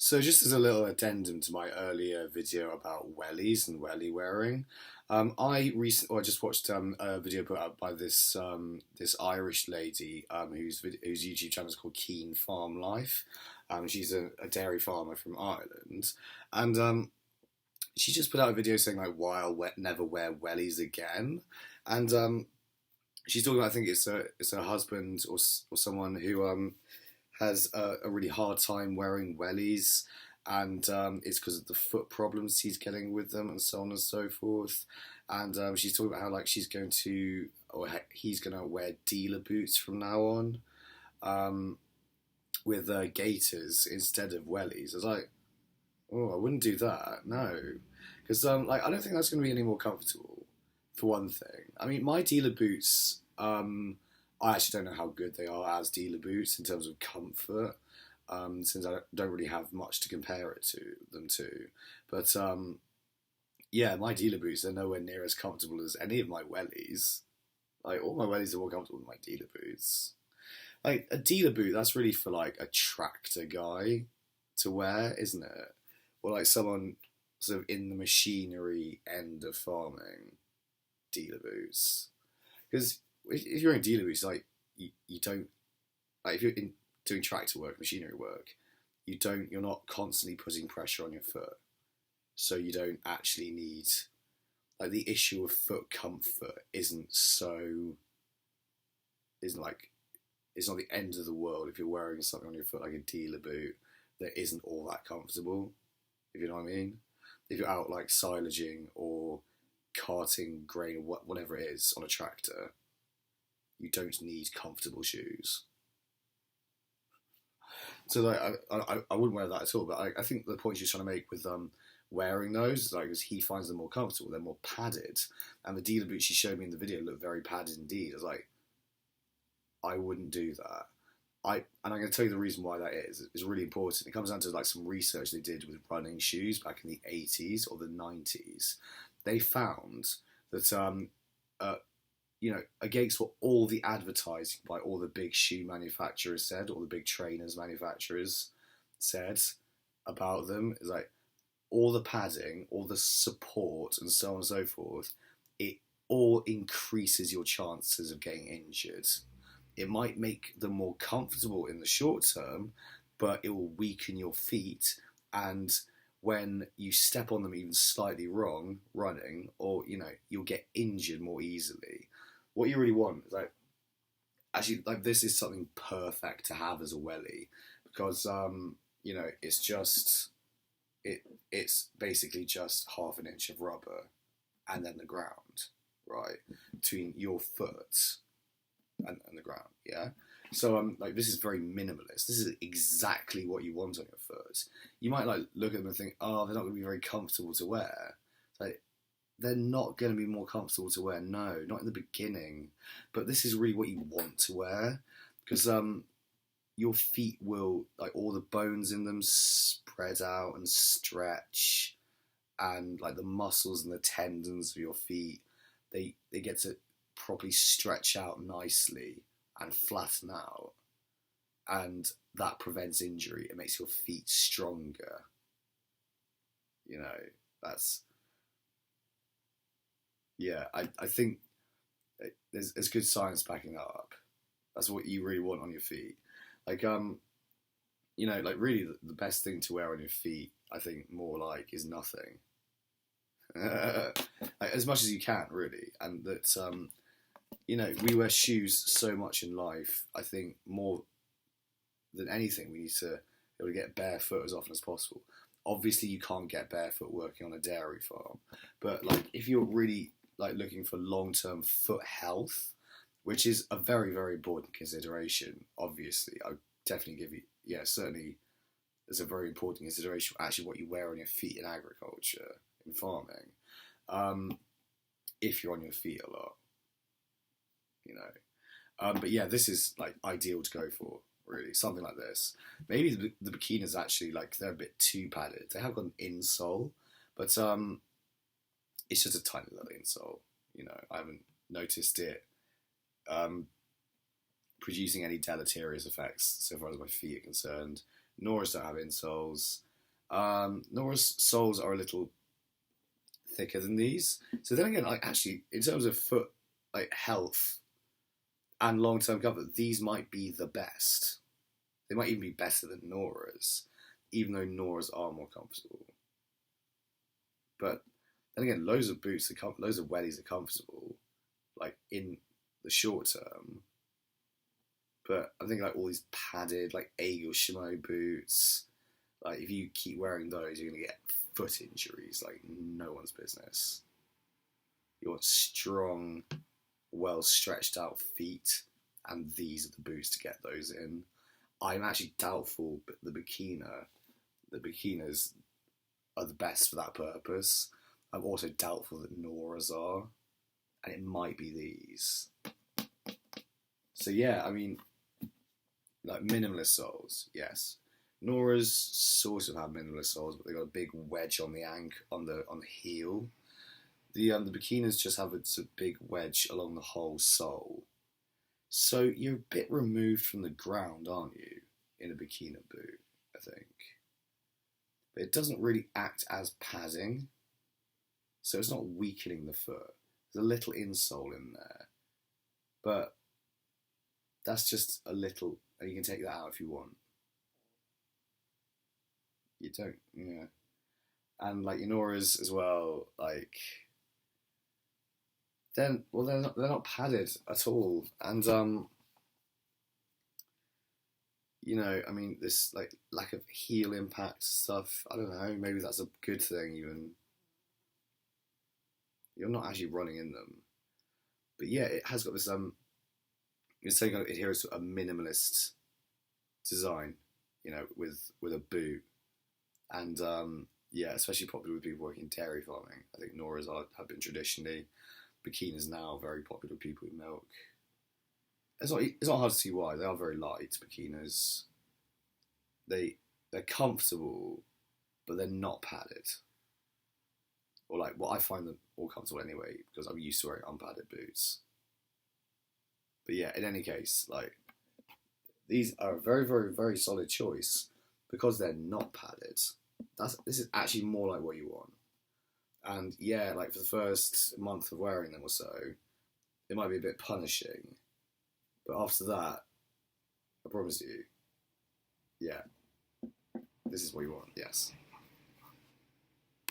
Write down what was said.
So just as a little addendum to my earlier video about wellies and welly wearing, I just watched a video put up by this Irish lady whose YouTube channel is called Keen Farm Life. She's a dairy farmer from Ireland, and she just put out a video saying like why never wear wellies again, and she's talking about, I think it's her husband or someone who has a really hard time wearing wellies, and it's because of the foot problems he's getting with them, and so on and so forth. And she's talking about how like he's going to wear dealer boots from now on, with gaiters instead of wellies. I was like, oh, I wouldn't do that, no, because like I don't think that's going to be any more comfortable. For one thing, I mean, my dealer boots. I actually don't know how good they are as dealer boots in terms of comfort, since I don't really have much to compare them to. But yeah, my dealer boots are nowhere near as comfortable as any of my wellies. Like all my wellies are more comfortable than my dealer boots. Like a dealer boot, that's really for like a tractor guy to wear, isn't it? Or like someone sort of in the machinery end of farming. Dealer boots, because if you're in dealer boots, like you don't, like if you're doing tractor work, machinery work, you're not constantly putting pressure on your foot, so you don't actually need, like, the issue of foot comfort isn't like, it's not the end of the world if you're wearing something on your foot like a dealer boot that isn't all that comfortable, if you know what I mean. If you're out like silaging or carting grain or whatever it is on a tractor, you don't need comfortable shoes. So like I wouldn't wear that at all. But I think the point she's trying to make with wearing those is like, because he finds them more comfortable, they're more padded, and the dealer boots she showed me in the video look very padded indeed. I was like, I wouldn't do that. And I'm going to tell you the reason why that is. It's really important. It comes down to like some research they did with running shoes back in the 80s or the 90s. They found that against what all the advertising by all the big shoe manufacturers said, all the big trainers manufacturers said about them, is like all the padding, all the support, and so on and so forth, it all increases your chances of getting injured. It might make them more comfortable in the short term, but it will weaken your feet, and when you step on them even slightly wrong running, or you'll get injured more easily. What you really want is actually this is something perfect to have as a welly, because it's basically just half an inch of rubber and then the ground, right, between your foot and the ground, yeah. So this is very minimalist. This is exactly what you want on your foot. You might look at them and think, oh, they're not going to be very comfortable to wear. Like, they're not going to be more comfortable to wear. No, not in the beginning. But this is really what you want to wear, because your feet will, like, all the bones in them spread out and stretch, and like the muscles and the tendons of your feet, they get to properly stretch out nicely and flatten out, and that prevents injury. It makes your feet stronger. That's, yeah, I think there's good science backing that up. That's what you really want on your feet. Really the best thing to wear on your feet, I think, more like, is nothing. As much as you can, really. And that we wear shoes so much in life. I think more than anything, we need to be able to get barefoot as often as possible. Obviously, you can't get barefoot working on a dairy farm, but if you're really looking for long-term foot health, which is a very, very important consideration. Obviously, I would definitely give you, certainly, it's a very important consideration. Actually, what you wear on your feet in agriculture, in farming, if you're on your feet a lot. But yeah, this is ideal to go for, really, something like this. Maybe the Bekinas actually, they're a bit too padded. They have got an insole, but it's just a tiny little insole. I haven't noticed it producing any deleterious effects so far as my feet are concerned. Nora's don't have insoles. Nora's soles are a little thicker than these. So then again, like actually, in terms of foot like health and long term comfort, these might be the best. They might even be better than Nora's, even though Nora's are more comfortable. But then again, loads of boots loads of wellies are comfortable, like in the short term. But I think like all these padded like Eagle Shimo boots, like if you keep wearing those, you're gonna get foot injuries like no one's business. You want strong, well stretched out feet, and these are the boots to get those in. I'm actually doubtful, but the Bekinas are the best for that purpose. I'm also doubtful that Nora's are, and it might be these. So yeah, I mean, like minimalist soles, yes. Nora's sort of have minimalist soles, but they got a big wedge on the on the heel. The Bekinas just have a big wedge along the whole sole. So you're a bit removed from the ground, aren't you, in a Bekina boot, I think. But it doesn't really act as padding, so it's not weakening the foot. There's a little insole in there, but that's just a little, and you can take that out if you want. You don't, yeah. And like your Noras as well, like then well they're not padded at all, and you know, I mean, this like lack of heel impact stuff. I don't know. Maybe that's a good thing. Even you're not actually running in them, but yeah, it has got this it's saying it adheres to a minimalist design. You know, with a boot, and yeah, especially popular with people working in dairy farming. I think Noras have been traditionally. Bekinas now very popular with people who milk. It's not hard to see why. They are very light, Bekinas. They're comfortable, but they're not padded. Or like, well, I find them all comfortable anyway because I'm used to wearing unpadded boots. But yeah, in any case, like these are a very, very, very solid choice because they're not padded. This is actually more like what you want. And yeah, like for the first month of wearing them or so, it might be a bit punishing. But after that, I promise you, yeah, this is what you want, yes.